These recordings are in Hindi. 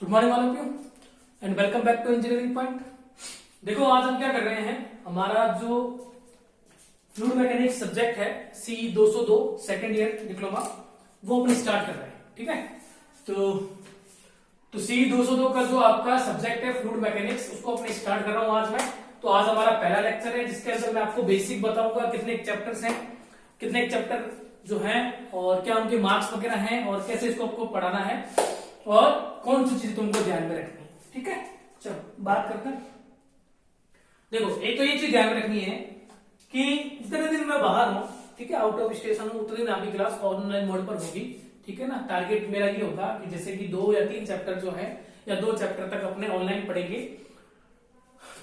Good morning all of you and welcome back to engineering point. देखो आज हम क्या कर रहे हैं, हमारा जो फ्लूइड मैकेनिक्स सब्जेक्ट है C202 सेकेंड ईयर डिप्लोमा वो अपने स्टार्ट कर रहे हैं। ठीक है, तो C202 का जो आपका सब्जेक्ट है फ्लूइड मैकेनिक्स उसको अपने स्टार्ट कर रहा हूं आज मैं। तो आज हमारा पहला लेक्चर है जिसके अंदर मैं आपको बेसिक बताऊंगा कितने चैप्टर्स हैं, कितने चैप्टर जो हैं और क्या उनके मार्क्स वगैरह हैं और कैसे इसको आपको पढ़ाना है और कौन सी चीज तुमको ध्यान में रखनी है। ठीक है, चलो बात करते हैं। देखो एक तो ये चीज ध्यान में रखनी है कि जितने दिन मैं बाहर हूं, ठीक है, आउट ऑफ स्टेशन हूं, उतने दिन आपकी क्लास ऑनलाइन मोड पर होगी। ठीक है ना, टारगेट मेरा ये होगा कि जैसे कि 2 या 3 चैप्टर जो है या 2 चैप्टर तक अपने ऑनलाइन पढ़ेंगे,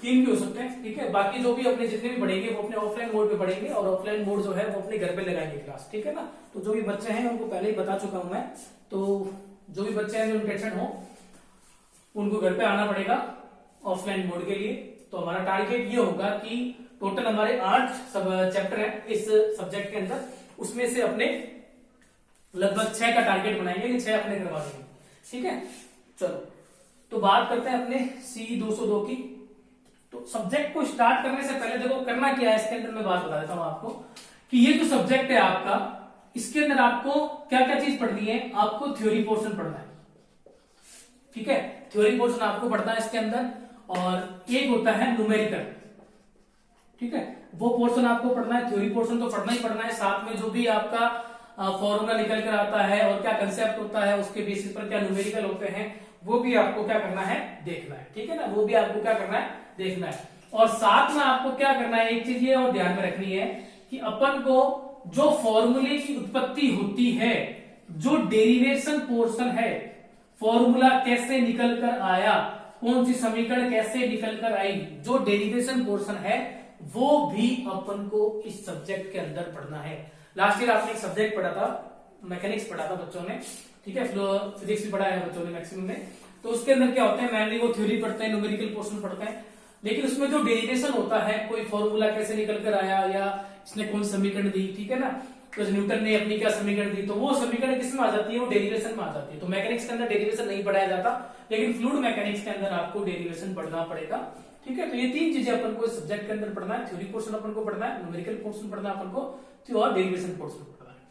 3 भी हो सकते हैं। ठीक है, बाकी जो भी अपने जितने भी पढ़ेंगे वो अपने ऑफलाइन मोड पे पढ़ेंगे और ऑफलाइन मोड जो है वो अपने घर पे लगाएंगे क्लास। ठीक है ना, तो जो भी बच्चे हैं उनको पहले ही बता चुका हूं मैं, तो जो भी बच्चे हैं जो इंटरेस्टेड हो उनको घर पे आना पड़ेगा ऑफलाइन मोड के लिए। तो हमारा टारगेट ये होगा कि टोटल हमारे 8 चैप्टर है इस सब्जेक्ट के अंदर, उसमें से अपने लगभग 6 का टारगेट बनाएंगे कि 6 अपने करवा देंगे। ठीक है, चलो तो बात करते हैं अपने C202 की। तो सब्जेक्ट को स्टार्ट करने से पहले देखो करना क्या है, इसके अंदर मैं बात बता देता हूं आपको कि ये जो सब्जेक्ट है आपका, इसके अंदर आपको क्या क्या चीज पढ़नी है। आपको थ्योरी पोर्शन पढ़ना है। ठीक है, थ्योरी पोर्शन आपको पढ़ना है इसके अंदर, और एक होता है न्यूमेरिकल। ठीक है, वो पोर्शन आपको पढ़ना है, थ्योरी पोर्शन तो पढ़ना ही पढ़ना है। साथ में जो भी आपका फॉर्मूला निकल कर आता है और क्या कंसेप्ट होता है, उसके बेसिस पर क्या न्यूमेरिकल होते हैं, वो भी आपको क्या करना है, देखना है। ठीक है ना, वो भी आपको क्या करना है, देखना है। और साथ में आपको क्या करना है, एक चीज ये और ध्यान में रखनी है कि अपन को जो फॉर्मूले की उत्पत्ति होती है, जो डेरिवेशन पोर्शन है, फॉर्मूला कैसे निकल कर आया, कौन सी समीकरण कैसे निकल कर आई, जो डेरिवेशन पोर्शन है वो भी अपन को इस सब्जेक्ट के अंदर पढ़ना है। लास्ट ईयर आपने एक सब्जेक्ट पढ़ा था, मैकेनिक्स पढ़ा था बच्चों ने। ठीक है, फिजिक्स भी पढ़ा है बच्चों ने मैक्सिमम में। तो उसके अंदर क्या होता है, मेनली वो थ्योरी पढ़ते हैं, न्यूमेरिकल पोर्शन पढ़ते हैं, लेकिन उसमें जो डेरिवेशन होता है, कोई फॉर्मूला कैसे निकल कर आया या इसने कौन समीकरण दी, ठीक है ना, तो न्यूटन ने अपनी क्या समीकरण दी, तो वो समीकरण किसमें आ जाती है, वो डेरिवेशन में आ जाती है। तो मैकेनिक्स के अंदर डेरिवेशन नहीं पढ़ाया जाता, लेकिन फ्लूइड मैकेनिक्स के अंदर आपको डेरिवेशन पढ़ना पड़ेगा। ठीक है, तो ये 3 चीजें अपन को सब्जेक्ट के अंदर पढ़ना है। थ्योरी पोर्शन अपन को पढ़ना है, न्यूमेरिकल पोर्शन पढ़ना है अपन को, और डेरिवेशन पोर्शन पढ़ना है।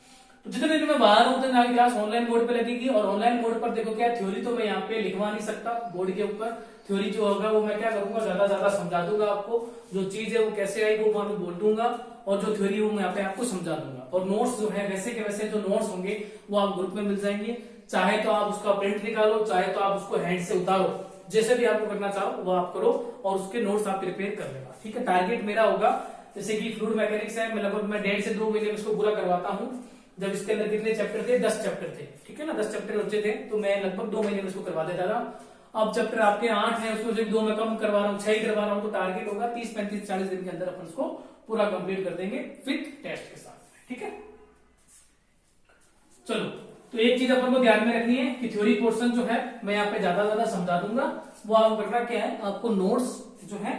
तो जितने दिन मैं बाहर हूं उतने आगे क्लास ऑनलाइन बोर्ड पे लगेगी, और ऑनलाइन बोर्ड पर देखो क्या, थ्योरी तो मैं यहाँ पे लिखवा नहीं सकता बोर्ड के ऊपर। थ्योरी जो होगा वो मैं क्या करूंगा, ज्यादा समझा दूंगा आपको, जो चीज है वो कैसे आई वो वहां पे बोल दूंगा, और जो थ्योरी वो मैं यहाँ पे आपको समझा दूंगा। और नोट्स जो है वैसे के वैसे जो नोट्स होंगे वो आप ग्रुप में मिल जाएंगे। चाहे तो आप उसका प्रिंट निकालो, चाहे तो आप उसको हैंड से उतारो, जैसे भी आपको करना चाहो वो आप करो, और उसके नोट्स आप प्रिपेयर कर लेना। ठीक है, टारगेट मेरा होगा जैसे कि फ्लूइड मैकेनिक्स है, मैं लगभग 1.5 से 2 महीने में इसको पूरा करवाता हूँ। जब इसके अंदर कितने चैप्टर थे, 10 चैप्टर थे। ठीक है ना, 10 चैप्टर बच्चे थे, तो मैं लगभग 2 महीने में इसको करवा देता था। अब चैप्टर आपके 8 है, उसमें से 2 में कम करवा रहा हूँ, 6 ही करवा रहा हूँ, तो टारगेट होगा 30, 35, 40 दिन के अंदर अपन इसको पूरा कंप्लीट कर देंगे विद टेस्ट के साथ। ठीक है, चलो तो एक चीज अपन को ध्यान में रखनी है कि थ्योरी पोर्शन जो है मैं यहाँ पे ज्यादा समझा दूंगा, वो आप करना क्या है, आपको नोट्स जो है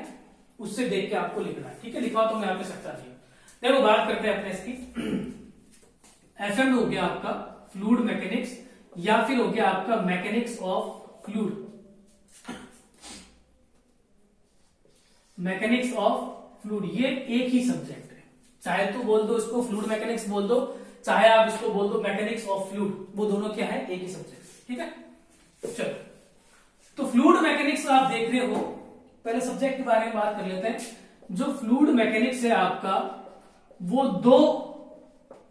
उससे देख के आपको लिखना है। ठीक है, लिखवा तो मैं यहाँ पे सकता नहीं। देखो बात करते हैं अपने इसकी। FM हो गया आपका फ्लूइड मैकेनिक्स, या फिर हो गया आपका mechanics of fluid, mechanics of fluid, ये एक ही सब्जेक्ट है। चाहे तो बोल दो इसको फ्लूइड मैकेनिक्स बोल दो, चाहे आप इसको बोल दो मैकेनिक्स ऑफ फ्लूइड, वो दोनों क्या है, एक ही सब्जेक्ट। ठीक है, चलो तो फ्लूइड मैकेनिक्स आप देख रहे हो, पहले सब्जेक्ट के बारे में बात कर लेते हैं। जो फ्लूइड मैकेनिक्स है आपका, वो 2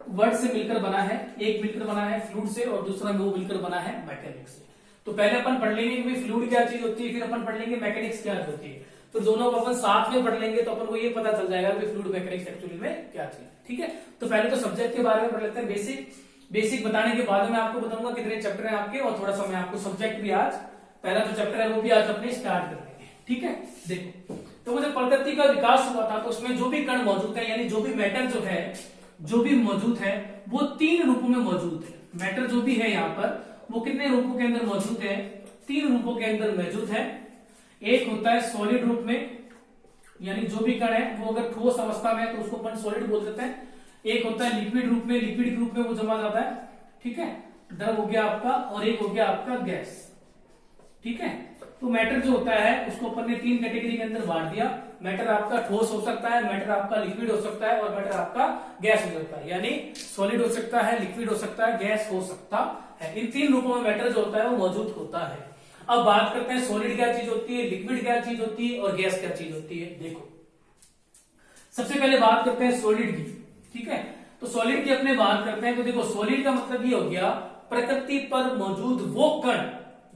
वर्ड से मिलकर बना है, एक मिलकर बना है फ्लूइड से और दूसरा वो मिलकर बना है मैकेनिक्स से। तो पहले अपन पढ़ लेंगे कि फ्लूइड क्या चीज होती है, फिर अपन पढ़ लेंगे मैकेनिक्स क्या होती है, तो दोनों को अपन साथ में पढ़ लेंगे तो अपन को ये पता चल जाएगा कि फ्लूइड मैकेनिक्स एक्चुअली में क्या चीज है। ठीक है, तो पहले तो सब्जेक्ट के बारे में पढ़ लेते हैं, बेसिक बताने के बाद मैं आपको बताऊंगा कितने चैप्टर हैं आपके, और थोड़ा सा मैं आपको सब्जेक्ट भी आज, पहला जो चैप्टर है वो भी आज अपने स्टार्ट कर देंगे। ठीक है, देखो तो मुझे प्रकृति का विकास हुआ था, तो उसमें जो भी कण मौजूद है, यानी जो भी मैटर जो है, जो भी मौजूद है, वो 3 रूपों में मौजूद है। मैटर जो भी है यहाँ पर वो कितने रूपों के अंदर मौजूद है, 3 रूपों के अंदर मौजूद है। एक होता है सॉलिड रूप में, यानी जो भी कण है वो अगर ठोस अवस्था में है तो उसको अपन सॉलिड बोल देते हैं। एक होता है लिक्विड रूप में, लिक्विड रूप में वो जमा जाता है। ठीक है, द्रव हो गया आपका, और एक हो गया आपका गैस। ठीक है। तो मैटर जो होता है उसको अपन ने 3 कैटेगरी के अंदर बांट दिया। मैटर आपका ठोस हो सकता है, मैटर आपका लिक्विड हो सकता है, और मैटर आपका गैस हो सकता है। यानी सॉलिड हो सकता है, लिक्विड हो सकता है, गैस हो सकता है। इन 3 रूपों में मैटर जो होता है वो मौजूद होता है। अब बात करते हैं सॉलिड क्या चीज होती है, लिक्विड क्या चीज होती है और गैस क्या चीज होती है। देखो सबसे पहले बात करते हैं सॉलिड की, ठीक है। तो सॉलिड की अपने बात करते हैं तो देखो सॉलिड का मतलब ये हो गया प्रकृति पर मौजूद वो कण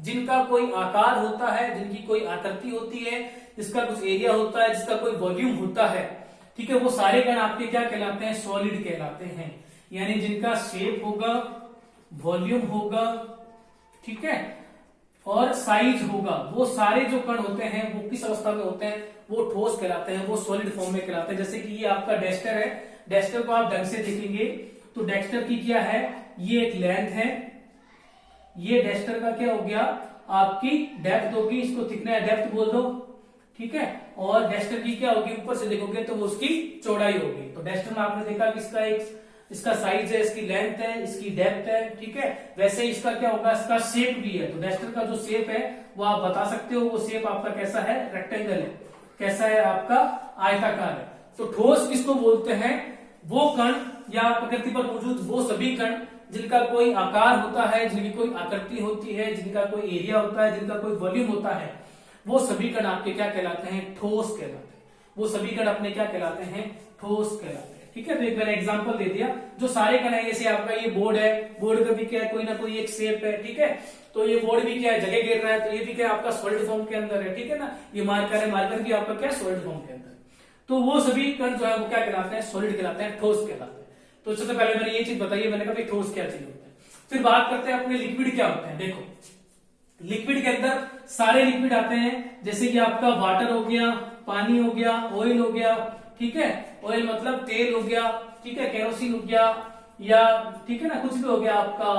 जिनका कोई आकार होता है, जिनकी कोई आकृति होती है, जिसका कुछ एरिया होता है, जिसका कोई वॉल्यूम होता है, ठीक है। वो सारे कण आपके क्या कहलाते हैं, सॉलिड कहलाते हैं। यानी जिनका शेप होगा, वॉल्यूम होगा, ठीक है, और साइज होगा, वो सारे जो कण होते हैं वो किस अवस्था में होते हैं, वो ठोस कहलाते हैं, वो सॉलिड फॉर्म में कहलाते हैं। जैसे कि ये आपका डेस्टर है, डेस्टर को आप ढंग से देखेंगे तो डेस्टर की क्या है, ये एक लेंथ है, ये डेस्टर का क्या हो गया, आपकी डेप्थ होगी, इसको थिकनेस डेप्थ बोल दो, ठीक है। और डेस्टर की क्या होगी, ऊपर से देखोगे तो वो उसकी चौड़ाई होगी। तो डेस्टर में आपने देखा कि इसका साइज है, इसकी लेंथ है, इसकी डेप्थ है, ठीक है। वैसे ही इसका क्या होगा, इसका शेप भी है। तो डेस्टर का जो शेप है वो आप बता सकते हो, वो शेप आपका कैसा है, रेक्टेंगल है, कैसा है आपका, आयताकार है। तो ठोस किसको बोलते हैं, वो कण या प्रकृति पर मौजूद वो सभी कण जिनका कोई आकार होता है, जिनकी कोई आकृति होती है, जिनका कोई एरिया होता है, जिनका कोई वॉल्यूम होता है, वो सभी कण आपके क्या कहलाते हैं, ठोस कहलाते हैं। वो सभी कण अपने क्या कहलाते हैं, ठोस कहलाते हैं, ठीक है। तो एक मैंने एग्जांपल दे दिया, जो सारे कण है, जैसे आपका ये बोर्ड है, बोर्ड का भी क्या है, कोई ना कोई एक शेप है, ठीक है। तो ये बोर्ड भी क्या है, जगह घेर रहा है, तो ये भी क्या है, आपका सॉलिड फॉर्म के अंदर है, ठीक है ना। ये मार्कर है, मार्कर भी आपका क्या, सॉलिड फॉर्म के अंदर। तो वो सभी कण जो है वो क्या कहलाते हैं, सॉलिड कहलाते हैं, ठोस कहलाते हैं। तो सबसे पहले मैंने ये चीज बताई, मैंने कहा ठोस क्या चीज होता है। फिर बात करते हैं अपने लिक्विड क्या होते हैं। देखो लिक्विड के अंदर सारे लिक्विड आते हैं, जैसे कि आपका वाटर हो गया, पानी हो गया, ऑयल हो गया, ठीक है। ऑयल मतलब तेल हो गया, ठीक है, केरोसिन हो गया, या ठीक है ना, कुछ भी हो गया, आपका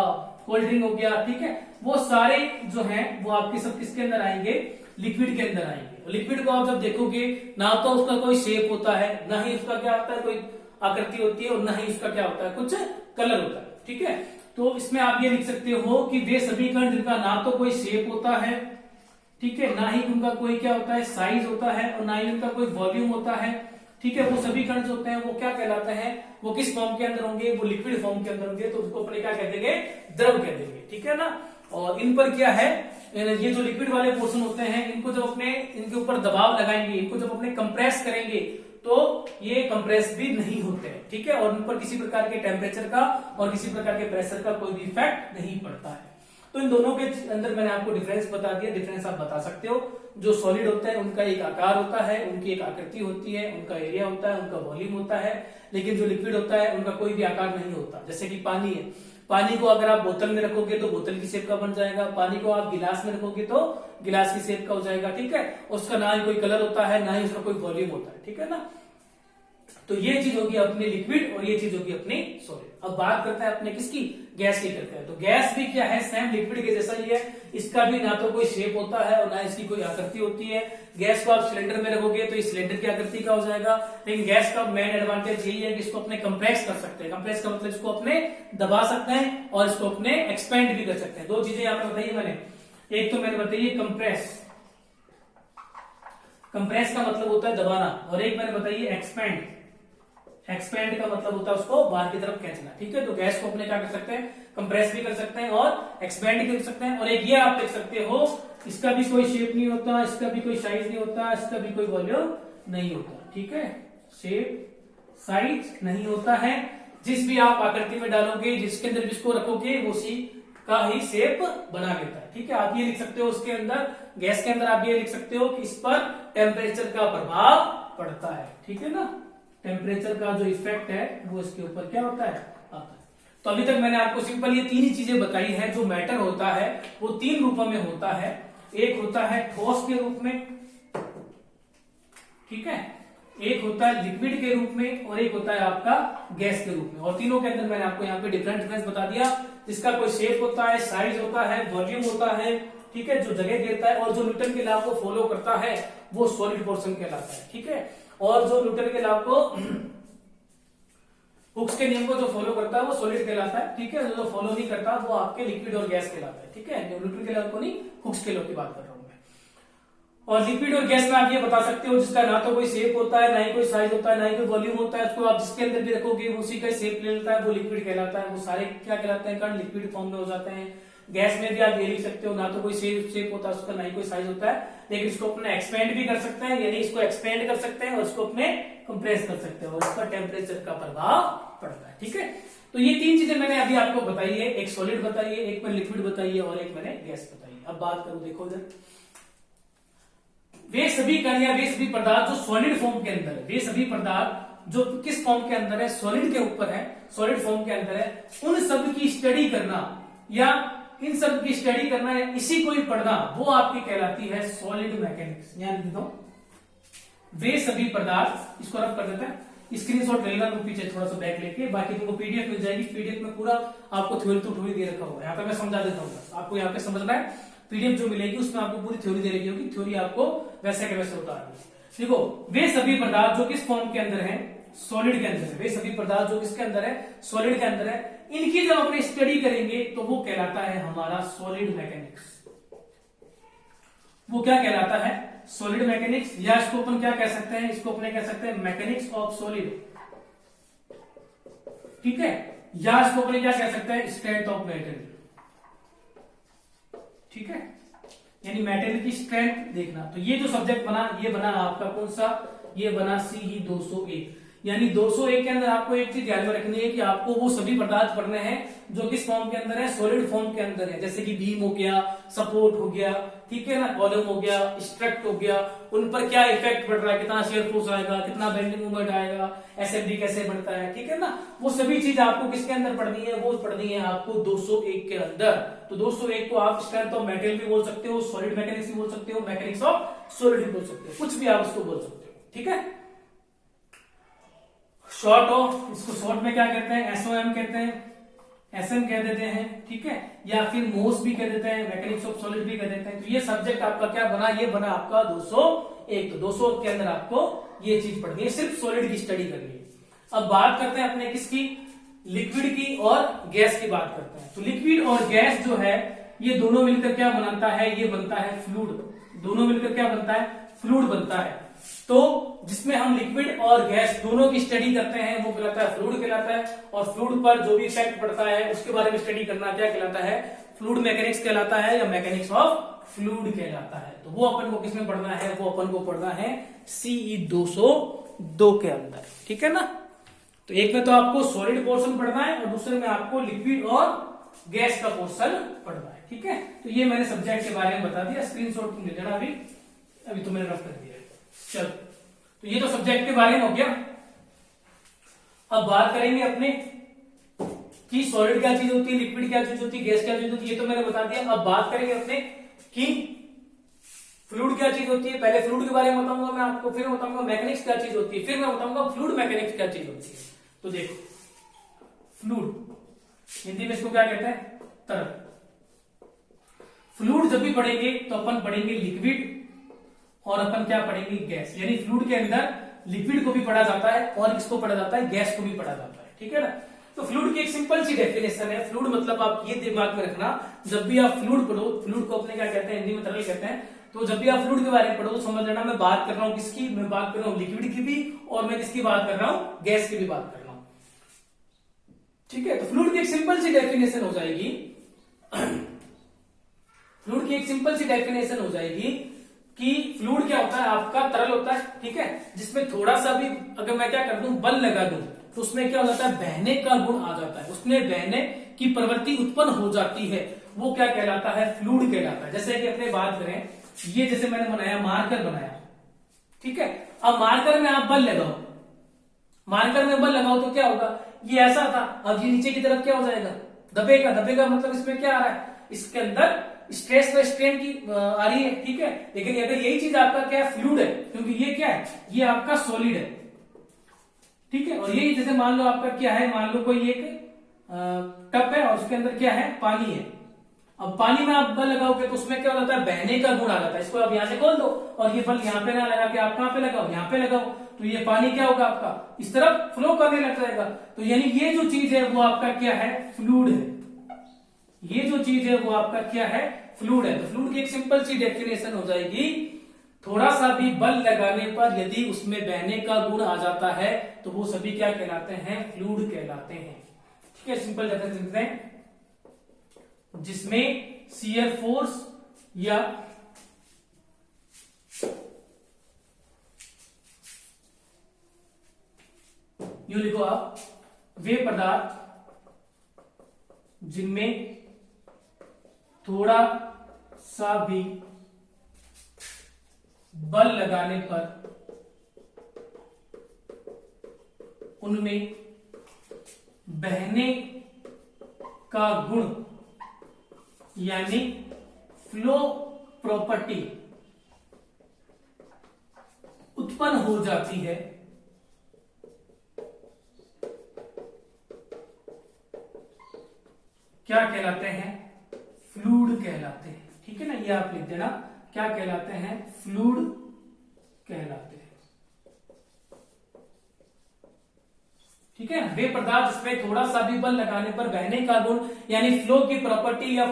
कोल्ड ड्रिंक हो गया, ठीक है। वो सारे जो हैं वो आपके सब किसके अंदर आएंगे, लिक्विड के अंदर आएंगे। लिक्विड को आप जब देखोगे ना तो उसका कोई शेप होता है, ना ही उसका क्या होता है, कोई आकृति होती है, और ना ही उसका क्या होता है, कुछ कलर होता है, ठीक है। तो इसमें आप ये लिख सकते हो कि वे सभी कण जिनका ना तो कोई शेप होता है, ठीक है, ना ही उनका कोई क्या होता है, साइज होता है, और ना ही उनका कोई वॉल्यूम होता है, ठीक है। वो सभी कण जो होते हैं वो क्या कहलाते हैं, वो किस फॉर्म के अंदर होंगे, वो लिक्विड फॉर्म के अंदर होंगे। तो उसको अपने क्या कह देंगे, द्रव कह देंगे, ठीक है ना। और इन पर क्या है, ये जो लिक्विड वाले पोर्शन होते हैं, इनको जब अपने इनके ऊपर दबाव लगाएंगे, इनको जब अपने कंप्रेस करेंगे तो ये कंप्रेस भी नहीं होते हैं, ठीक है। और उन पर किसी प्रकार के टेम्परेचर का और किसी प्रकार के प्रेशर का कोई भी इफेक्ट नहीं पड़ता है। तो इन दोनों के अंदर मैंने आपको डिफरेंस बता दिया। डिफरेंस आप बता सकते हो, जो सॉलिड होता है उनका एक आकार होता है, उनकी एक आकृति होती है, उनका एरिया होता है, उनका वॉल्यूम होता है। लेकिन जो लिक्विड होता है उनका कोई भी आकार नहीं होता। जैसे कि पानी है, पानी को अगर आप बोतल में रखोगे तो बोतल की शेप का बन जाएगा, पानी को आप गिलास में रखोगे तो गिलास की शेप का हो जाएगा, ठीक है। उसका ना ही कोई कलर होता है, ना ही उसका कोई वॉल्यूम होता है, ठीक है ना। तो ये चीज होगी अपनी लिक्विड और ये चीज होगी अपनी सॉलिड। अब बात करते हैं अपने किसकी, गैस की करते हैं। तो गैस भी क्या है, सेम लिक्विड के जैसा ही है। इसका भी ना तो कोई शेप होता है और ना इसकी कोई आकृति होती है। गैस को आप सिलेंडर में रखोगे तो इस सिलेंडर की आकृति का हो जाएगा। लेकिन गैस का मेन एडवांटेज यही है कि इसको अपने कंप्रेस कर सकते हैं। कंप्रेस का मतलब इसको अपने दबा सकते हैं और इसको अपने एक्सपेंड भी कर सकते हैं। दो चीजें यहाँ पर बताइए मैंने, एक तो मैंने बताइए कंप्रेस, कंप्रेस का मतलब होता है दबाना, और एक मैंने बताइए एक्सपेंड, एक्सपेंड का मतलब होता है उसको बाहर की तरफ खींचना, ठीक है। तो गैस को अपने क्या कर सकते हैं, कंप्रेस भी कर सकते हैं और एक्सपेंड भी कर सकते हैं। और एक ये आप देख सकते हो, इसका भी कोई शेप नहीं होता, इसका भी कोई साइज नहीं होता, इसका भी कोई वॉल्यूम नहीं होता, ठीक है। शेप साइज नहीं होता है। जिस भी आप आकृति में डालोगे, जिसके अंदर भी इसको रखोगे, वो उसी का ही शेप बना लेता है, ठीक है। आप ये लिख सकते हो उसके अंदर, गैस के अंदर आप ये लिख सकते हो कि इस पर टेम्परेचर का प्रभाव पड़ता है, ठीक है ना। टेम्परेचर का जो इफेक्ट है वो इसके ऊपर क्या होता है, आता है। तो अभी तक मैंने आपको सिंपल ये तीन ही चीजें बताई हैं। जो मैटर होता है वो तीन रूपों में होता है। एक होता है ठोस के रूप में, ठीक है, एक होता है लिक्विड के रूप में, और एक होता है आपका गैस के रूप में। और तीनों के अंदर मैंने आपको यहाँ पे डिफरेंस बता दिया। जिसका कोई शेप होता है, साइज होता है, वॉल्यूम होता है, ठीक है, जो जगह घेरता है और जो न्यूटन के लॉ को फॉलो करता है वो सॉलिड पोर्शन कहलाता है, ठीक है। और जो न्यूटन के लॉ को हुक्स के नियम को जो फॉलो करता है वो सॉलिड कहलाता है, ठीक है। जो फॉलो नहीं करता वो आपके लिक्विड और गैस कहलाता है, ठीक है। न्यूटन के लॉ को नहीं, हुक्स के लॉ की बात कर रहा हूं मैं। और लिक्विड और गैस में आप ये बता सकते हो जिसका ना तो कोई शेप होता है, ना ही कोई साइज होता है, ना ही कोई वॉल्यूम होता है, उसको आप जिसके अंदर भी रखोगे उसी का शेप ले लेता है, वो लिक्विड कहलाता है। वो सारे क्या कहलाते हैं, कण लिक्विड फॉर्म में हो जाते हैं। गैस में भी आप ये लिख सकते हो, ना तो कोई शेप होता है उसका, ना ही कोई साइज होता है, लेकिन इसको अपने एक्सपेंड भी कर सकते हैं, यानी इसको एक्सपेंड कर सकते हैं और इसको अपने कंप्रेस कर सकते हैं, और इसका टेम्परेचर का प्रभाव पड़ता है, ठीक है। तो ये तीन चीजें मैंने अभी आपको बताई है, एक सॉलिड बताई है, एक मैंने लिक्विड बताई है और एक मैंने गैस बताई है। अब बात करूं, देखो इधर, वे सभी कण या वे सभी पदार्थ जो सॉलिड फॉर्म के अंदर है, वे सभी पदार्थ जो किस फॉर्म के अंदर है, सॉलिड के ऊपर है, सॉलिड फॉर्म के अंदर है, उन सब की स्टडी करना या इन सब की स्टडी करना या इसी को ही पढ़ना, वो आपकी कहलाती है सॉलिड मैकेनिक्स। यहां लिख दो, वे सभी पदार्थ, इसको रफ कर देते हैं, स्क्रीनशॉट ले लेना, पीछे थोड़ा सा बैक लेके, बाकी तुमको पीडीएफ मिल जाएगी। पीडीएफ में पूरा आपको थ्योरी तो थोड़ी दे रखा होगा, यहाँ पे मैं समझा देता हूँ, आपको यहाँ पे समझना है। पीडीएफ जो मिलेगी उसमें आपको पूरी थ्योरी दे रखी होगी, थ्योरी आपको वैसे के वैसे उतारनी। देखो, वे सभी पदार्थ जो किस फॉर्म के अंदर है, सॉलिड के अंदर है, वे सभी पदार्थ जो किसके अंदर है, सॉलिड के अंदर है, इनकी जब अपने स्टडी करेंगे तो वो कहलाता है हमारा सॉलिड मैकेनिक्स। वो क्या कहलाता है, सॉलिड मैकेनिक्स, या इसको अपन क्या कह सकते हैं, इसको अपने कह सकते हैं मैकेनिक्स ऑफ सॉलिड, ठीक है। या इसको अपने क्या कह सकते हैं, स्ट्रेंथ ऑफ मेटेरियल, ठीक है। यानी मेटेरियल की स्ट्रेंथ देखना। तो ये जो सब्जेक्ट बना, ये बना आपका कौन सा, ये बना CE 201। यानी 201 के अंदर आपको एक चीज ध्यान में रखनी है कि आपको वो सभी पदार्थ पढ़ने हैं जो किस फॉर्म के अंदर है, सॉलिड फॉर्म के अंदर है। जैसे कि बीम हो गया, सपोर्ट हो गया, ठीक है ना, कॉलम हो गया, स्ट्रक्ट हो गया, उन पर क्या इफेक्ट पड़ रहा है, कितना शेयर फोर्स आएगा, कितना बेंडिंग मूवमेंट आएगा, असेंबली कैसे बढ़ता है, ठीक है ना। वो सभी चीज आपको किसके अंदर पढ़नी है, वो पढ़नी है आपको 201 के अंदर। तो 201 को आप स्ट्रेंथ ऑफ मेटेरियल भी बोल सकते हो, सॉलिड मैकेनिक्स भी बोल सकते हो, मैकेनिक्स ऑफ सॉलिड भी बोल सकते हो, कुछ भी आप उसको बोल सकते हो, ठीक है। शॉर्ट ऑफ, इसको शॉर्ट में क्या कहते हैं, SOM कहते हैं, SM कह देते हैं, ठीक है, या फिर मोस भी कह देते हैं, मैकेनिक्स ऑफ सॉलिड भी कह देते हैं। तो ये सब्जेक्ट आपका क्या बना, ये बना आपका 201। तो 200 के अंदर आपको ये चीज पढ़नी है, सिर्फ सॉलिड की स्टडी करनी है। अब बात करते हैं अपने किसकी, लिक्विड की और गैस की बात करते हैं। तो लिक्विड और गैस जो है, ये दोनों मिलकर क्या बनाता है, ये बनता है फ्लूइड। दोनों मिलकर क्या बनता है, फ्लूइड बनता है। तो जिसमें हम लिक्विड और गैस दोनों की स्टडी करते हैं वो कहलाता है फ्लूइड कहलाता है। और फ्लूइड पर जो भी इफेक्ट पड़ता है उसके बारे में स्टडी करना क्या कहलाता है, फ्लूइड मैकेनिक्स कहलाता है, या मैकेनिक्स ऑफ फ्लूइड कहलाता है। तो वो अपन को किसमें पढ़ना है, वो अपन को पढ़ना है CE 202 के अंदर, ठीक है ना। तो एक में तो आपको सॉलिड पोर्शन पढ़ना है और दूसरे में आपको लिक्विड और गैस का पोर्शन पढ़ना है, ठीक है। तो ये मैंने सब्जेक्ट के बारे में बता दिया, स्क्रीनशॉट तुम ले लेना, अभी तो मैंने रफ कर दिया। चलो, तो ये तो सब्जेक्ट के बारे में हो गया। अब बात करेंगे अपने कि सॉलिड क्या चीज होती है, लिक्विड क्या चीज होती है, गैस क्या चीज होती है, ये तो मैंने बता दिया। अब बात करेंगे अपने कि फ्लूइड क्या चीज होती है। पहले फ्लूइड के बारे में बताऊंगा मैं आपको, फिर बताऊंगा मैकेनिक्स क्या चीज होती है, फिर मैं बताऊंगा फ्लूइड मैकेनिक्स क्या चीज होती है। तो देखो, फ्लूइड हिंदी में इसको क्या कहते हैं, तरल। फ्लूइड जब भी पढ़ेंगे तो अपन पढ़ेंगे लिक्विड और अपन क्या पढ़ेंगे, गैस। यानी फ्लूइड के अंदर लिक्विड को भी पढ़ा जाता है और किसको पढ़ा जाता है, गैस को भी पढ़ा जाता है, ठीक है ना। तो फ्लूइड की एक सिंपल सी डेफिनेशन है। फ्लूइड मतलब आप ये दिमाग में रखना, जब भी आप फ्लूइड पढ़ो, फ्लूइड को अपने क्या कहते हैं, हिंदी में तरल कहते हैं। तो जब भी आप फ्लूइड के बारे में पढ़ो तो समझ लेना मैं बात कर रहा हूं किसकी, मैं बात कर रहा हूं लिक्विड की भी, और मैं किसकी बात कर रहा हूं, गैस की भी बात कर रहा हूं, ठीक है। तो फ्लूइड की एक सिंपल सी डेफिनेशन हो जाएगी, फ्लूइड की एक सिंपल सी डेफिनेशन हो जाएगी कि फ्लूइड क्या होता है, आपका तरल होता है, ठीक है, जिसमें थोड़ा सा भी अगर मैं क्या कर दूं, बल लगा दूं, तो उसमें क्या हो जाता है, बहने का गुण आ जाता है, उसमें बहने की प्रवृत्ति उत्पन्न हो जाती है। वो क्या कहलाता है, फ्लूइड कहलाता है। जैसे कि अपने बात करें, ये जैसे मैंने बनाया, मार्कर बनाया, ठीक है। अब मार्कर में आप बल लगाओ, मार्कर में बल लगाओ तो क्या होगा, ये ऐसा था, अब ये नीचे की तरफ क्या हो जाएगा, दबेगा। दबेगा मतलब इसमें क्या आ रहा है, इसके अंदर स्ट्रेस व स्ट्रेन की आ रही है, ठीक है। लेकिन अगर यही चीज आपका क्या है, फ्लूइड है, क्योंकि ये क्या है, ये आपका सॉलिड है, ठीक है। और यही जैसे मान लो आपका क्या है, मान लो कोई एक टब है और उसके अंदर क्या है, पानी है। अब पानी में आप बल लगाओगे तो उसमें क्या हो जाता है, बहने का गुण आ जाता है। इसको आप यहां से खोल दो और ये बल यहाँ पे ना लगा के आप कहां पे लगाओ, यहाँ पे लगाओ, तो ये पानी क्या होगा आपका इस तरफ फ्लो करने लग जाएगा। तो यानी ये जो चीज है वो आपका क्या है, फ्लूइड है। ये जो चीज है वो आपका क्या है, फ्लूइड है। तो फ्लूइड की एक सिंपल सी डेफिनेशन हो जाएगी, थोड़ा सा भी बल लगाने पर यदि उसमें बहने का गुण आ जाता है तो वो सभी क्या कहलाते हैं, फ्लूइड कहलाते हैं। ठीक है, सिंपल डेफिनेशन देते हैं, जिसमें शियर फोर्स या यूं लिखो आप, वे पदार्थ जिनमें थोड़ा सा भी बल लगाने पर उनमें बहने का गुण यानी फ्लो प्रॉपर्टी उत्पन्न हो जाती है, क्या कहलाते हैं, फ्लूइड कहलाते हैं। ठीक है ना, ये आप लिख देना, क्या कहलाते हैं, फ्लूइड कहलाते हैं। ठीक है, वे पदार्थ जिसमें थोड़ा सा भी बल लगाने पर बहने का गुण यानी फ्लो की प्रॉपर्टी या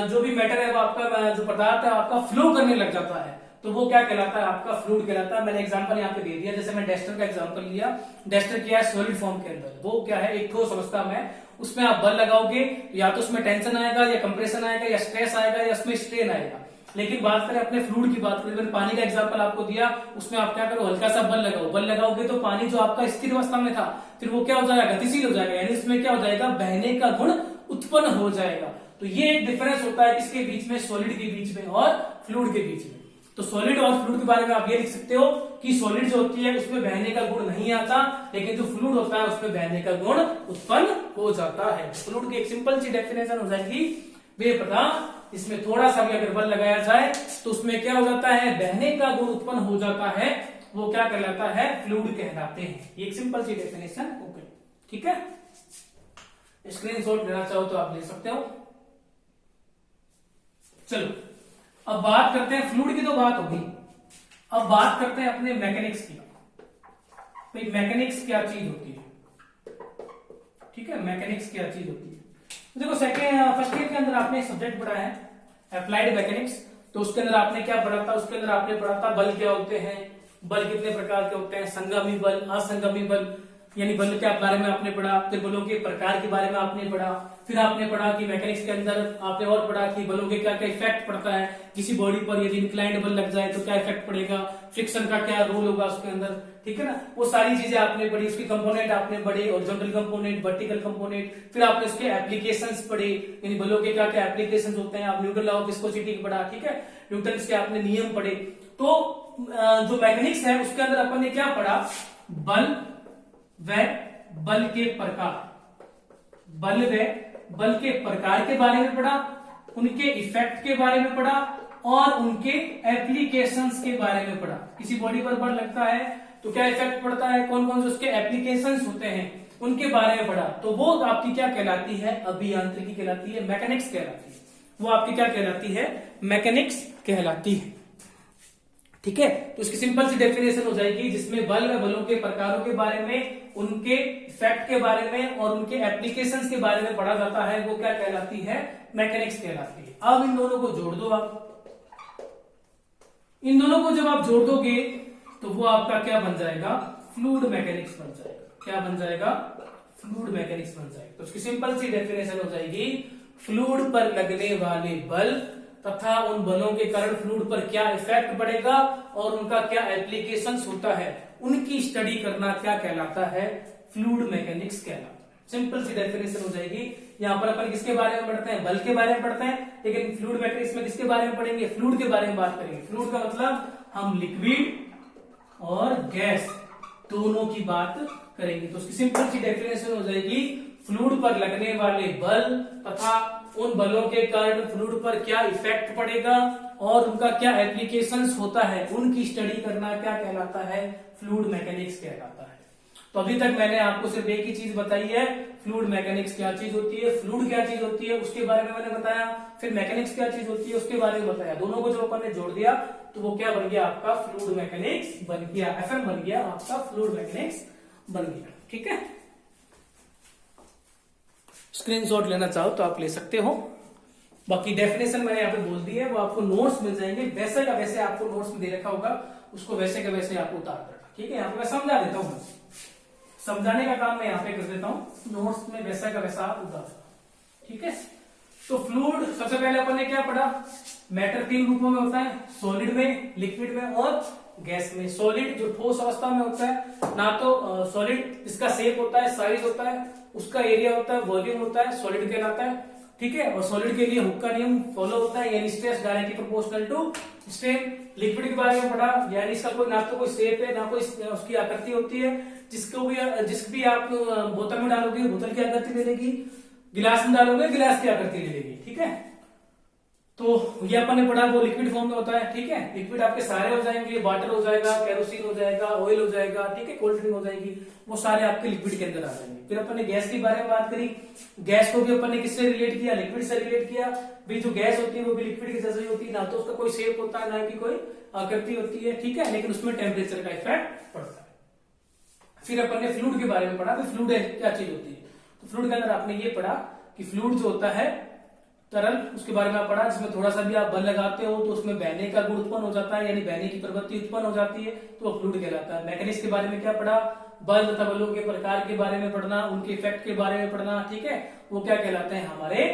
जो भी मैटर है वो आपका जो पदार्थ है आपका फ्लो करने लग जाता है, तो वो क्या कहलाता है, आपका फ्लूइड कहलाता है। मैंने एग्जांपल यहाँ पे दे दिया, जैसे मैं डेस्टर का एग्जांपल लिया, डेस्टर क्या है, सॉलिड फॉर्म के अंदर, वो क्या है, एक ठोस अवस्था में, उसमें आप बल लगाओगे या तो उसमें टेंशन आएगा या कंप्रेशन आएगा या स्ट्रेस आएगा या उसमें स्ट्रेन आएगा। लेकिन बात करें अपने फ्लूइड की, बात करें, मैंने पानी का एग्जांपल आपको दिया, उसमें आप क्या करो, हल्का सा बल लगाओ, बल लगाओगे तो पानी जो आपका स्थिर अवस्था में था फिर वो क्या हो जाएगा, गतिशील हो जाएगा, यानी इसमें क्या हो जाएगा, बहने का गुण उत्पन्न हो जाएगा। तो ये एक डिफरेंस होता है किसके बीच में, सॉलिड के बीच में और फ्लूइड के बीच में। तो सॉलिड और फ्लूइड के बारे में आप ये लिख सकते हो कि सॉलिड जो होती है उसमें बहने का गुण नहीं आता, लेकिन जो फ्लूइड होता है उसमें बहने का गुण उत्पन्न हो जाता है। फ्लूइड की एक सिंपल सी डेफिनेशन हो जाएगी, वे पदार्थ इसमें थोड़ा सा भी अगर बल लगाया जाए तो उसमें क्या हो जाता है, बहने का गुण उत्पन्न हो जाता है, वो क्या कहलाता है, फ्लूइड कहलाते हैं। ये एक सिंपल सी डेफिनेशन हो गई। ठीक है, स्क्रीनशॉट लेना चाहो तो आप ले सकते हो। चलो अब बात करते हैं, फ्लूइड की तो बात होगी, अब बात करते हैं अपने मैकेनिक्स की। भाई मैकेनिक्स क्या चीज होती है, ठीक है, मैकेनिक्स क्या चीज होती है। देखो फर्स्ट ईयर के अंदर आपने सब्जेक्ट पढ़ा है अप्लाइड मैकेनिक्स, तो उसके अंदर आपने क्या पढ़ा था, उसके अंदर आपने पढ़ा था बल क्या होते हैं, बल कितने प्रकार के होते हैं, संगामी बल, असंगामी बल, यानी बल के बारे में आपने पढ़ा, फिर बलों के प्रकार के बारे में आपने पढ़ा, फिर आपने पढ़ा कि मैकेनिक्स के अंदर आपने और पढ़ा कि बलों के क्या क्या इफेक्ट पड़ता है, किसी बॉडी पर यदि इंक्लाइंड बल लग जाए तो क्या इफेक्ट पड़ेगा, फ्रिक्शन का क्या रोल होगा उसके अंदर, ठीक है ना, वो सारी चीजें आपने पढ़ी, उसके कंपोनेंट आपने पढ़े, हॉरिजॉन्टल कंपोनेंट, वर्टिकल कंपोनेंट, फिर आपने उसके एप्लीकेशंस पढ़े, यानी बलों के क्या क्या एप्लीकेशंस होते हैं, आप न्यूटन लॉ ऑफ विस्कोसिटी पढ़ा, ठीक है, न्यूटन के आपने नियम पढ़े। तो जो मैकेनिक्स है उसके अंदर अपन ने क्या पढ़ा, बल व बल के प्रकार, बल व बल के प्रकार के बारे में पढ़ा, उनके इफेक्ट के बारे में पढ़ा और उनके एप्लीकेशंस के बारे में पढ़ा। किसी बॉडी पर बल लगता है तो क्या इफेक्ट पड़ता है, कौन कौन से उसके एप्लीकेशंस होते हैं, उनके बारे में पढ़ा। तो वो आपकी क्या कहलाती है, अभियांत्रिकी कहलाती है, मैकेनिक्स कहलाती है, वो आपकी क्या कहलाती है, मैकेनिक्स कहलाती है। ठीक है, तो इसकी सिंपल सी डेफिनेशन हो जाएगी, जिसमें बल व बलों के प्रकारों के बारे में, उनके इफेक्ट के बारे में और उनके एप्लीकेशंस के बारे में पढ़ा जाता है, वो क्या कहलाती है, मैकेनिक्स कहलाती है। अब इन दोनों को जोड़ दो, आप इन दोनों को जब आप जोड़ दोगे तो वो आपका क्या बन जाएगा, फ्लूइड मैकेनिक्स बन जाएगा। क्या बन जाएगा, फ्लूइड मैकेनिक्स बन जाएगा। तो इसकी सिंपल सी डेफिनेशन हो जाएगी, फ्लूइड पर लगने वाले बल तथा उन बलों के कारण फ्लूइड पर क्या इफेक्ट पड़ेगा और उनका क्या एप्लीकेशंस होता है, उनकी स्टडी करना क्या कहलाता है, फ्लूइड मैकेनिक्स कहलाता है। सिंपल सी डेफिनेशन हो जाएगी। यहाँ पर अपन किसके बारे में पढ़ते हैं, बल के बारे में पढ़ते हैं, लेकिन फ्लूइड मैकेनिक्स में किसके बारे में पढ़ेंगे, फ्लूइड के बारे में बात करेंगे। फ्लूइड का मतलब हम लिक्विड और गैस दोनों की बात करेंगे। तो उसकी सिंपल सी डेफिनेशन हो जाएगी, फ्लूइड पर लगने वाले बल तथा उन बलों के कारण फ्लूइड पर क्या इफेक्ट पड़ेगा और उनका क्या एप्लीकेशंस होता है, उनकी स्टडी करना क्या कहलाता है, फ्लूइड मैकेनिक्स कहलाता है। तो अभी तक मैंने आपको सिर्फ एक ही चीज बताई है, फ्लूइड मैकेनिक्स क्या चीज होती है, फ्लूइड क्या चीज होती है उसके बारे में मैंने बताया, फिर मैकेनिक्स क्या चीज होती है उसके बारे में बताया। दोनों को जब अपन ने जोड़ दिया तो वो क्या बन गया, आपका फ्लूइड मैकेनिक्स बन गया, एफएम बन गया, आपका फ्लूइड मैकेनिक्स बन गया। ठीक है, स्क्रीनशॉट लेना चाहो तो आप ले सकते हो। बाकी डेफिनेशन मैंने यहाँ पे बोल दी है, वो आपको नोट्स मिल जाएंगे, वैसे का वैसे आपको नोट्स में दे रखा होगा, उसको वैसे का वैसे आपको उतार देना। ठीक है, यहाँ पे मैं समझा देता हूँ, समझाने का काम मैं यहाँ पे कर देता हूँ, नोट्स में वैसा का वैसा आप उतार देना। ठीक है, तो फ्लूइड सबसे पहले अपन ने क्या पढ़ा, मैटर 3 रूपों में होता है, सॉलिड में, लिक्विड में और गैस में। सॉलिड जो ठोस अवस्था में होता है, ना तो सॉलिड इसका शेप होता है, साइज होता है, उसका एरिया होता है, वॉल्यूम होता है, सॉलिड कहलाता है। ठीक है, और सॉलिड के लिए हुक का नियम फॉलो होता है, यानी stress directly proportional to strain. Liquid के बारे में पढ़ा, यानी इसका कोई ना तो कोई शेप है, ना कोई उसकी आकृति होती है, जिस भी आप बोतल में डालोगे बोतल की आकृति ले लेगी, गिलास में डालोगे गिलास की आकृति ले लेगी। ठीक है, तो ये अपन ने पढ़ा, वो लिक्विड फॉर्म में होता है। ठीक है, लिक्विड आपके सारे हो जाएंगे, वाटर हो जाएगा, केरोसिन हो जाएगा, ऑयल हो जाएगा, ठीक है, कोल्ड ड्रिंक हो जाएगी, वो सारे आपके लिक्विड के अंदर आ जाएंगे। फिर अपन ने गैस के बारे में बात करी, गैस को भी अपन ने किससे रिलेट किया, लिक्विड से रिलेट किया। भी जो गैस होती है वो भी लिक्विड की जैसे ही होती है, ना तो उसका कोई शेप होता है, ना कि कोई आकृति होती है। ठीक है, लेकिन उसमें टेम्परेचर का इफेक्ट पड़ता है। फिर अपन ने फ्लूइड के बारे में पढ़ा, फ्लूइड क्या चीज होती है। तो फ्लूइड के अंदर आपने ये पढ़ा कि फ्लूइड जो होता है तरल, उसके बारे में आप पढ़ा, जिसमें थोड़ा सा भी आप बल लगाते हो तो उसमें बहने का गुण उत्पन्न हो जाता है, यानी बहने की प्रवृत्ति उत्पन्न हो जाती है, तो वो फ्लूइड कहलाता है। मैकेनिक्स के बारे में क्या पढ़ा, बल तथा बलों के प्रकार के बारे में पढ़ना, उनके इफेक्ट के बारे में पढ़ना। ठीक है, वो क्या कहलाते हैं, हमारे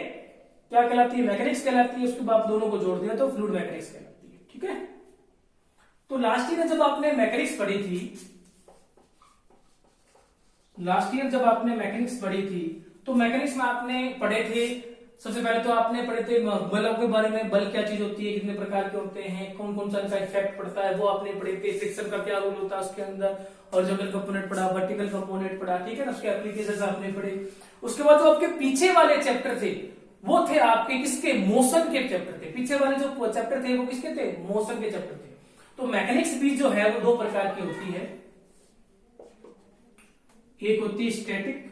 क्या कहलाती है, मैकेनिक्स कहलाती है। उसके बाद दोनों को जोड़ दिया तो फ्लूइड मैकेनिक्स कहलाती है। ठीक है, तो लास्ट ईयर जब आपने मैकेनिक्स पढ़ी थी, तो मैकेनिक्स में आपने पढ़े थे, सबसे पहले तो आपने पढ़े थे बलों के बारे में, बल क्या चीज होती है, कितने प्रकार के होते हैं, कौन कौन सा इनका इफेक्ट पड़ता है, वो आपने पढ़े थे। फ्रिक्शन का क्या रोल होता है उसके अंदर, हॉरिजॉन्टल कंपोनेंट पढ़ा, वर्टिकल कंपोनेंट पढ़ा। ठीक है ना, उसके एप्लीकेशंस आपने पढ़े। उसके बाद जो आपके पीछे वाले चैप्टर थे वो थे आपके किसके, मोशन के चैप्टर थे। पीछे वाले जो चैप्टर थे वो किसके थे, मोशन के चैप्टर थे। तो मैकेनिक्स भी जो है वो 2 प्रकार की होती है, एक होती है स्टैटिक,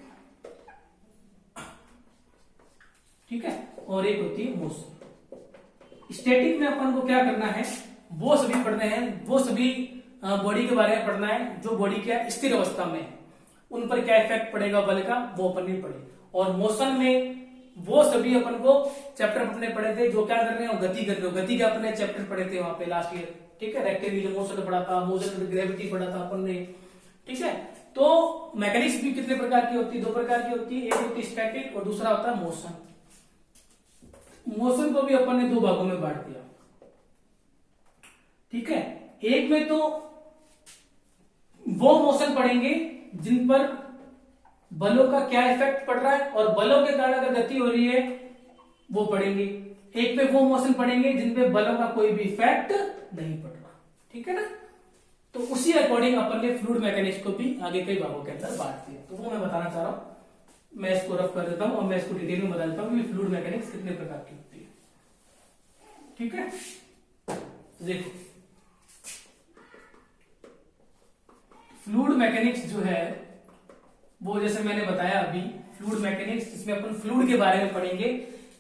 ठीक है, और एक होती है मोशन। स्टैटिक में अपन को क्या करना है, वो सभी पढ़ने हैं, वो सभी बॉडी के बारे में पढ़ना है जो बॉडी क्या स्थिर अवस्था में है, उन पर क्या इफेक्ट पड़ेगा बल का, वो अपन नहीं पढ़े। और मोशन में वो सभी अपन को चैप्टर अपने पढ़े थे जो क्या कर रहे हैं, गति कर रहे हो। गति के अपने चैप्टर पढ़े थे वहां पे लास्ट ईयर। ठीक है, रेक्टेंगुलर मोशन पढ़ा था, मोशन विद ग्रेविटी पढ़ा था अपन ने। ठीक है, तो मैकेनिक्स भी कितने प्रकार की होती है, 2 प्रकार की होती है, एक होती है स्टैटिक और दूसरा होता है मोशन। मोशन को भी अपन ने 2 भागों में बांट दिया। ठीक है, एक में तो वो मोशन पढ़ेंगे जिन पर बलों का क्या इफेक्ट पड़ रहा है और बलों के कारण अगर गति हो रही है वो पढ़ेंगे। एक में वो मोशन पढ़ेंगे जिन पे बलों का कोई भी इफेक्ट नहीं पड़ रहा। ठीक है ना, तो उसी अकॉर्डिंग अपन ने फ्लूइड मैकेनिक्स को भी आगे कई भागों के अंदर बांट दिया। तो वो मैं बताना चाह रहा हूं, मैं इसको रफ कर देता हूं और मैं इसको डिटेल में बता देता हूं कि फ्लूइड मैकेनिक्स कितने प्रकार की होती है। ठीक है, देखो फ्लूइड मैकेनिक्स जो है वो जैसे मैंने बताया अभी, फ्लूइड मैकेनिक्स इसमें अपन फ्लूइड के बारे में पढ़ेंगे।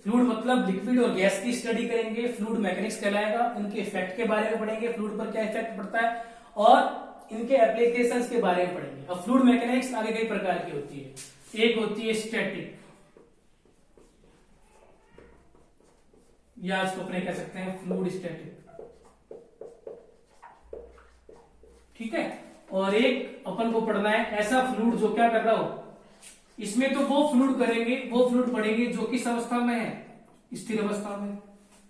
फ्लूइड मतलब लिक्विड और गैस की स्टडी करेंगे, फ्लूइड मैकेनिक्स कहलाएगा। इनके इफेक्ट के बारे में पढ़ेंगे, फ्लूइड पर क्या इफेक्ट पड़ता है, और इनके एप्लीकेशंस के बारे में पढ़ेंगे। अब फ्लूइड मैकेनिक्स आगे कई प्रकार की होती है। एक होती है स्टैटिक, या इसको अपने कह सकते हैं फ्लूइड स्टैटिक। ठीक है, और एक अपन को पढ़ना है ऐसा फ्लूइड जो क्या कर रहा हो, इसमें तो वो फ्लूइड पढ़ेंगे जो किस अवस्था में है, स्थिर अवस्था में।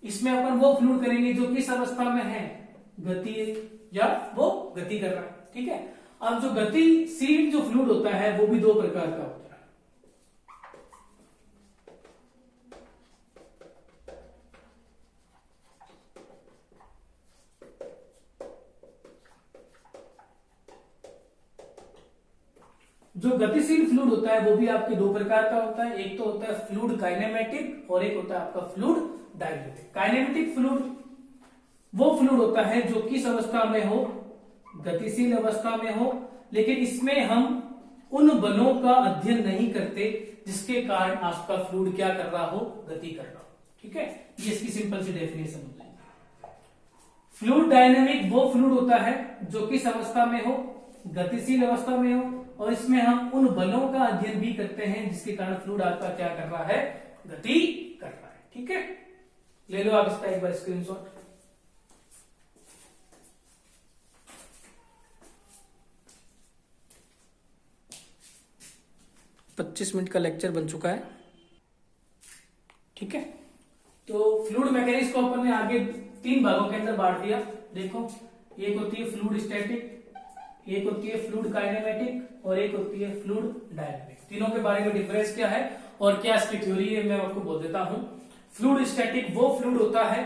इसमें अपन वो फ्लूइड करेंगे जो किस अवस्था में है, गति या वो गति कर रहा है। ठीक है, अब जो गतिशील जो फ्लूइड होता है वो भी 2 प्रकार का होता है। जो गतिशील फ्लूइड होता है वो भी आपके 2 प्रकार का होता है। एक तो होता है फ्लूइड काइनेमेटिक और एक होता है आपका फ्लूइड डायनेमिक। काइनेमेटिक फ्लूइड वो फ्लूइड होता है जो किस अवस्था में हो, गतिशील अवस्था में हो, लेकिन इसमें हम उन बलों का अध्ययन नहीं करते जिसके कारण आपका फ्लूइड क्या कर रहा हो, गति कर रहा हो। ठीक है, ये इसकी सिंपल सी डेफिनेशन हो जाएगी। फ्लूइड डायनेमिक वो फ्लूइड होता है जो किस अवस्था में हो, गतिशील अवस्था में हो, और इसमें हम उन बलों का अध्ययन भी करते हैं जिसके कारण फ्लूइड आपका क्या कर रहा है, गति कर रहा है। ठीक है, ले लो आप इसका एक बार स्क्रीनशॉट। तो 25 मिनट का लेक्चर बन चुका है। ठीक है, तो फ्लूइड मैकेनिक्स को अपन ने आगे 3 भागों के अंदर बांट दिया। देखो, एक होती है फ्लूइड स्टैटिक, एक होती है फ्लूइड काइनेमेटिक और एक होती है फ्लूइड डायनेमिक। तीनों के बारे में डिफरेंस क्या है और क्या इसकी थ्योरी है मैं आपको बोल देता हूं। फ्लूइड स्टैटिक वो फ्लूइड होता है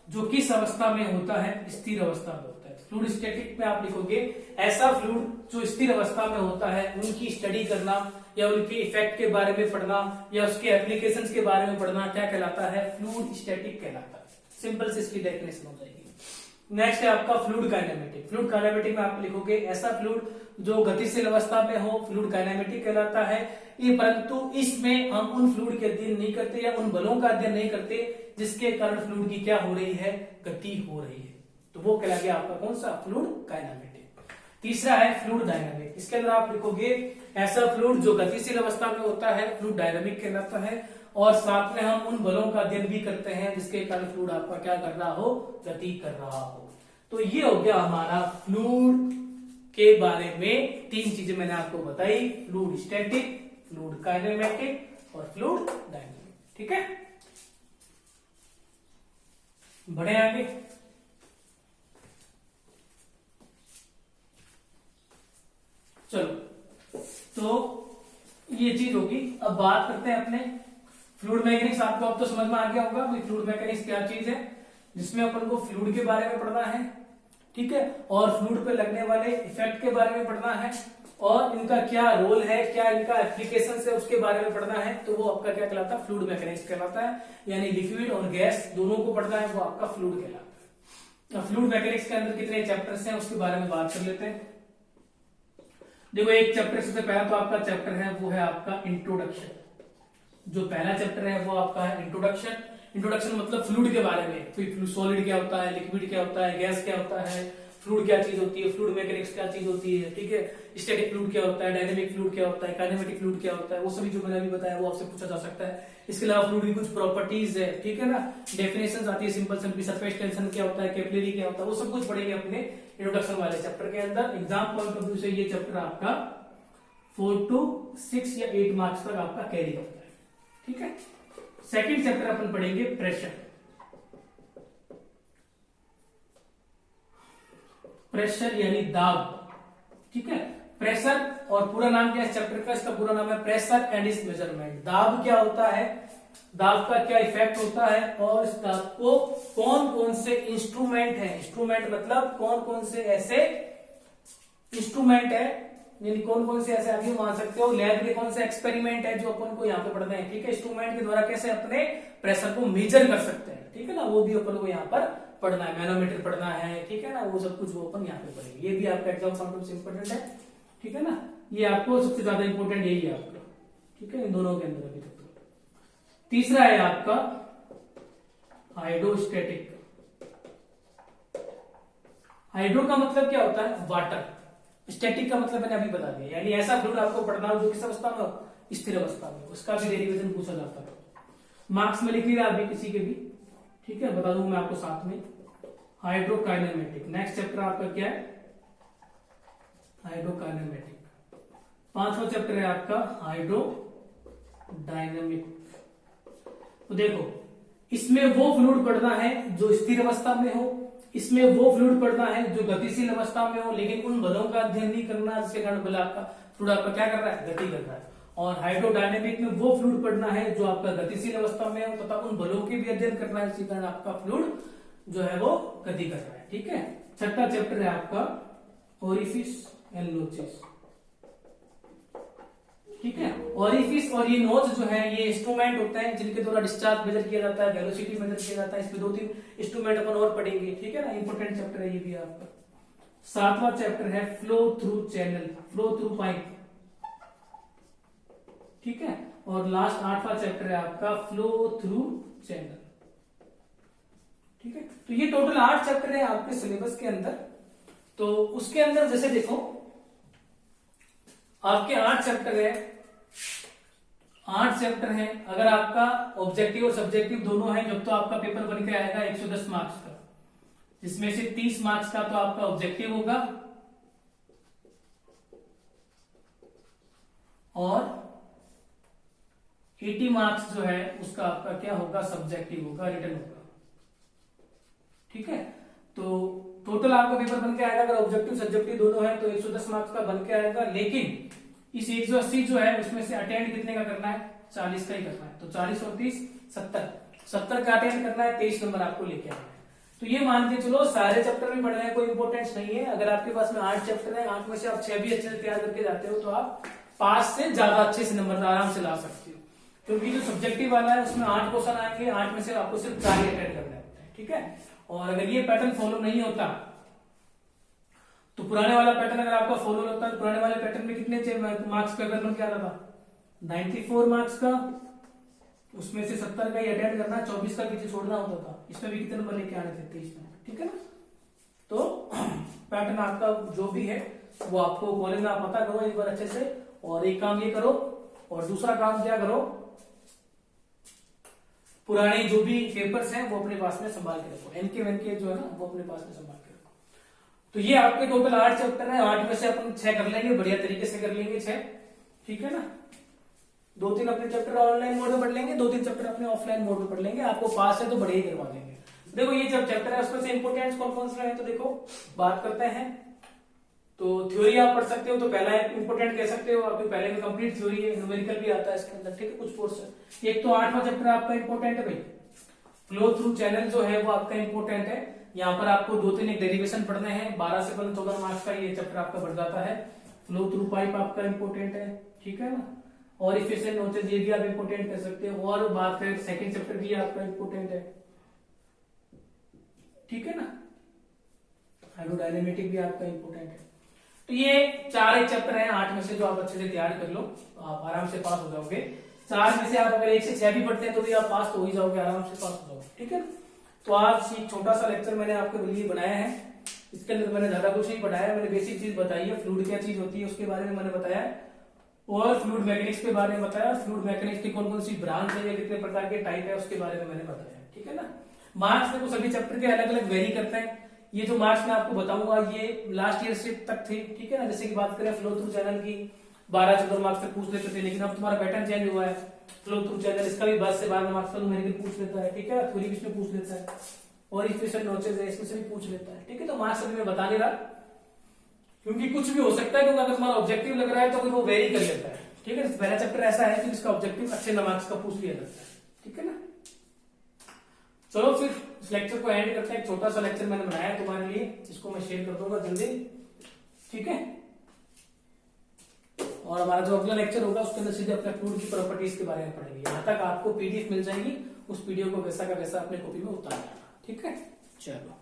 जो किस अवस्था में होता है, स्थिर अवस्था में होता है। फ्लूइड स्टैटिक में आप लिखोगे ऐसा फ्लूइड जो स्थिर अवस्था में होता है, उनकी स्टडी करना या उनके इफेक्ट के बारे में पढ़ना या उसके एप्लीकेशंस के बारे में पढ़ना क्या कहलाता है, फ्लूइड स्टैटिक कहलाता है। सिंपल से इसकी डेफिनेशन हो जाएगी। नेक्स्ट है आपका फ्लूइड काइनेमेटिक। फ्लूइड काइनेमेटिक में आप लिखोगे ऐसा फ्लूइड जो गतिशील अवस्था में हो, फ्लूइड काइनेमेटिक कहलाता है ये, परंतु इसमें हम उन फ्लूइड के अध्ययन नहीं करते या उन बलों का अध्ययन नहीं करते जिसके कारण फ्लूइड की क्या हो रही है, गति हो रही है। तो वो कहला गया आपका कौन सा, फ्लूइड काइनेमेटिक। तीसरा है फ्लूइड डायनामिक। इसके अंदर आप लिखोगे ऐसा फ्लूइड जो गतिशील अवस्था में होता है, फ्लूइड डायनामिक कहलाता है, और साथ में हम उन बलों का अध्ययन भी करते हैं जिसके कारण फ्लूइड आपका क्या कर रहा हो, गति कर रहा हो। तो ये हो गया हमारा फ्लूइड के बारे में 3 चीजें मैंने आपको बताई, फ्लूइड स्टैटिक, फ्लूइड काइनेमेटिक और फ्लूइड डायनामिक। ठीक है, बढ़े आगे। चलो, तो ये चीज होगी। अब बात करते हैं अपने फ्लूइड मैकेनिक्स। आपको अब तो समझ में आ गया होगा भाई फ्लूइड मैकेनिक्स क्या चीज है, जिसमें अपन को फ्लूइड के बारे में पढ़ना है। ठीक है, और फ्लूइड पे लगने वाले इफेक्ट के बारे में पढ़ना है और इनका क्या रोल है, क्या इनका एप्लीकेशन है उसके बारे में पढ़ना है। तो वो आपका क्या कहलाता है, फ्लूइड मैकेनिक्स कहलाता है। यानी लिक्विड और गैस दोनों को पढ़ना है, वो आपका फ्लूइड कहलाता है। फ्लूइड मैकेनिक्स के अंदर कितने चैप्टर्स हैं उसके बारे में बात कर लेते हैं। देखो, एक चैप्टर सबसे पहला तो आपका चैप्टर है वो है आपका इंट्रोडक्शन। जो पहला चैप्टर है वो आपका है इंट्रोडक्शन। इंट्रोडक्शन मतलब फ्लूइड के बारे में, फिर सॉलिड क्या होता है, लिक्विड क्या होता है, गैस क्या होता है, फ्लूइड क्या चीज होती है, फ्लूइड मैकेनिक्स क्या चीज होती है। ठीक है, स्टैटिक फ्लूइड क्या होता है, डायनेमिक फ्लूइड क्या होता है, काइनेमेटिक फ्लूइड क्या होता है, वो सभी जो मैंने अभी बताया वो आपसे पूछा जा सकता है। इसके अलावा फ्लूइड की कुछ प्रॉपर्टीज है, ठीक है ना, डेफिनेशंस आती है, सिंपल सिंपल सरफेस टेंशन क्या होता है, कैपिलरी क्या होता है, वो सब कुछ पढ़ेंगे अपने इंट्रोडक्शन वाले चैप्टर के अंदर। एग्जाम पॉइंट ऑफ व्यू से ये चैप्टर आपका 4 to 6 या 8 मार्क्स तक आपका कैरी होता है। ठीक है, सेकंड चैप्टर अपन पढ़ेंगे प्रेशर। प्रेशर यानी दाब। ठीक है, प्रेशर और पूरा नाम क्या है इस चैप्टर का, इसका पूरा नाम है प्रेशर एंड इट्स मेजरमेंट। दाब क्या होता है, दाब का क्या इफेक्ट होता है और इस दाब को कौन कौन से इंस्ट्रूमेंट है, इंस्ट्रूमेंट मतलब कौन कौन से ऐसे इंस्ट्रूमेंट है, यानी कौन कौन से ऐसे आप ये मान सकते हो लैब के कौन से एक्सपेरिमेंट है जो अपन को यहाँ पे पढ़ना है। ठीक है, इंस्ट्रूमेंट के द्वारा कैसे अपने प्रेशर को मेजर कर सकते हैं। ठीक है ना, वो भी अपन को यहाँ पर पढ़ना है, मैनोमीटर पढ़ना है। ठीक है ना, वो सब कुछ वो अपन यहाँ पे पढ़ेंगे। ये भी आपका एग्जाम पॉइंट ऑफ इंपॉर्टेंट है। ठीक है ना, ये आपको सबसे ज्यादा इंपॉर्टेंट यही है आपका। ठीक है, इन दोनों के अंदर अभी तक। तीसरा है आपका हाइड्रोस्टेटिक। हाइड्रो का मतलब क्या होता है, वाटर। स्टैटिक का मतलब मैंने अभी बता दिया, यानी ऐसा फ्लूइड आपको पढ़ना हो जो किस अवस्था में हो, स्थिर अवस्था में, उसका भी डेरिवेशन पूछा जाता है। मार्क्स में लिख लिया अभी किसी के भी। ठीक है, बता दूंगा मैं आपको साथ में। हाइड्रोकाइनेमेटिक नेक्स्ट चैप्टर आपका क्या है, हाइड्रोकाइनेमेटिक। 5वां चैप्टर है आपका हाइड्रोडायनेमिक। तो देखो, इसमें वो फ्लूइड पढ़ना है जो स्थिर अवस्था में हो, इसमें वो फ्लूइड पढ़ना है जो गतिशील अवस्था में हो, लेकिन उन बलों का अध्ययन नहीं करना जिसके कारण बल आपका फ्लूइड आपका क्या कर रहा है, गति कर रहा है। और हाइड्रोडायनेमिक में वो फ्लूइड पढ़ना है जो आपका गतिशील अवस्था में हो तथा उन बलों के भी अध्ययन करना है, इसी कारण आपका फ्लूइड जो है वो गति कर रहा है। ठीक है, छठा चैप्टर है आपका ओरिफिस एंड नोचेस। ठीक है, ओरिफिस और ये नोच जो है ये इंस्ट्रूमेंट होते हैं जिनके द्वारा डिस्चार्ज मेजर किया जाता है, वेलोसिटी मेजर किया जाता है। इसमें 2-3 इंस्ट्रूमेंट अपन और पढ़ेंगे। ठीक है ना, इंपॉर्टेंट चैप्टर है ये भी आपका। 7वां चैप्टर है flow through channel, flow through pipe. ठीक है। और लास्ट 8वां चैप्टर है आपका फ्लो थ्रू चैनल, ठीक है। तो ये टोटल 8 चैप्टर है आपके सिलेबस के अंदर। तो उसके अंदर जैसे देखो आपके 8 चैप्टर है, 8 चैप्टर हैं। अगर आपका ऑब्जेक्टिव और सब्जेक्टिव दोनों हैं, जब तो आपका पेपर बन के आएगा 110 मार्क्स का, जिसमें से 30 मार्क्स का तो आपका ऑब्जेक्टिव होगा और 80 मार्क्स जो है उसका आपका क्या होगा, सब्जेक्टिव होगा, रिटन होगा, ठीक है। तो टोटल आपका पेपर बन के आएगा, अगर ऑब्जेक्टिव सब्जेक्टिव दोनों है तो 110 मार्क्स का बन के आएगा। लेकिन इस 180 जो है उसमें से अटेंड कितने का करना है, 40 का ही करना है। तो 40 और 30 70 का अटेंड करना है, 23 नंबर आपको लेके आना है। तो ये मान के चलो सारे चैप्टर भी पढ़ने हैं, कोई इंपोर्टेंस नहीं है। अगर आपके पास में 8 चैप्टर है, 8 में से आप 6 भी अच्छे से तैयार करके जाते हो तो आप 5 से ज्यादा अच्छे से नंबर आराम से ला सकते हो, क्योंकि जो सब्जेक्टिव वाला है उसमें 8 क्वेश्चन आएंगे, 8 में से आपको सिर्फ 4 ही अटेंड करने होते हैं, ठीक है। और अगर ये पैटर्न फॉलो नहीं होता तो पुराने वाला पैटर्न अगर आपका फॉलो होता है, पुराने वाले पैटर्न में कितने मार्क्स का पेपर क्या था, 94 मार्क्स का, उसमें से 70 का ही अटेंड करना, 24 का पीछे छोड़ना होता था। इसमें भी कितने नंबर लेके आने थे, 23 नंबर, ठीक है ना। तो पैटर्न आपका जो भी है वो आपको कॉलेज में आप पता करो एक बार अच्छे से। और एक काम ये करो, और दूसरा काम क्या करो, पुराने जो भी पेपर्स हैं वो अपने पास में संभाल के रखो, एनके वेनके जो है ना वो अपने पास में संभाल के रखो। तो ये आपके टोटल 8 चैप्टर है, 8 में से अपन 6 कर लेंगे, बढ़िया तरीके से कर लेंगे 6, ठीक है ना। 2-3 अपने चैप्टर ऑनलाइन मोड में पढ़ लेंगे, 2-3 चैप्टर अपने ऑफलाइन मोड में पढ़ लेंगे। आपको पास है तो बढ़िया ही करवा देंगे। देखो ये जब चैप्टर है उसमें से इंपोर्टेंट कौन कौन से है, तो देखो बात करते हैं। तो थ्योरी आप पढ़ सकते हो, तो पहला इंपोर्टेंट कह सकते हो, आपके पहले में कंप्लीट थ्योरी है, न्यूमेरिकल भी आता है इसके अंदर, ठीक है, कुछ पोर्शन। एक तो 8वां चैप्टर आपका इंपोर्टेंट है भाई, फ्लो थ्रू चैनल जो है वो आपका इंपोर्टेंट है। यहाँ पर आपको 2-3 एक डेरिवेशन पढ़ने हैं, 12 से 14 मार्क्स का ये चैप्टर आपका बढ़ जाता है। फ्लो थ्रू पाइप आपका इंपोर्टेंट है, ठीक है ना। और इफिशिएंट नोचेस ये भी आप इंपोर्टेंट कर सकते हो। और बात करें सेकंड चैप्टर भी आपका इंपोर्टेंट है, ठीक है ना। हाइड्रोडायनेमिक भी आपका इंपोर्टेंट है। तो ये 4 एक चैप्टर है 8 में से, जो आप अच्छे से तैयार कर लो तो आप आराम से पास हो जाओगे। 4 में से आप अगर 1 से 6 भी पढ़ते हैं तो भी आप पास तो हो ही जाओगे, आराम से पास हो जाओगे, ठीक है। तो आज एक छोटा सा लेक्चर मैंने आपके लिए बनाया है। इसके अंदर मैंने ज्यादा कुछ नहीं पढ़ाया, मैंने बेसिक चीज बताई है, फ्लूइड क्या चीज होती है उसके बारे में मैंने बताया, और फ्लूइड मैकेनिक्स के बारे में बताया, फ्लूइड मैकेनिक्स की कौन कौन सी ब्रांच है या कितने प्रकार के टाइप है उसके बारे में मैंने बताया, ठीक है ना। मार्क्स देखो सभी चैप्टर के अलग अलग वेरी करते हैं। ये जो मार्क्स मैं आपको बताऊंगा ये लास्ट ईयर से तक थे, ठीक है ना। जैसे कि बात करें फ्लो थ्रू चैनल की 12-14 मार्क्स तक पूछ लेते थे, लेकिन अब तुम्हारा पैटर्न चेंज हुआ है। फ्लो थ्रू चैनल इसका भी 10 से 12 मार्क्स का न्यूमेरिकल पूछ लेता है, ठीक है, थ्योरी इसमें पूछ लेता है, और इफिशिएंट नोचेस है इसमें से भी पूछ लेता है, ठीक है। तो मार्क्स अभी मैं बता नहीं रहा, क्योंकि कुछ भी हो सकता है, क्योंकि अगर तुम्हारा ऑब्जेक्टिव लग रहा है तो फिर वो वेरी कर लेता है, ठीक है। पहला चैप्टर ऐसा है कि इसका ऑब्जेक्टिव अच्छे मार्क्स का पूछ लिया जाता है, ठीक है ना। चलो फिर इस लेक्चर को एंड करते हैं। एक छोटा सा लेक्चर मैंने बनाया तुम्हारे लिए, इसको मैं शेयर कर दूंगा जल्दी, ठीक है। और हमारा जो अगला लेक्चर होगा उसके अंदर सीधे अपने फ्लूइड की प्रॉपर्टीज के बारे में पढ़ेंगे। यहाँ तक आपको पीडीएफ मिल जाएगी, उस पीडीएफ को वैसा का वैसा अपने कॉपी में उतारना, ठीक है। चलो।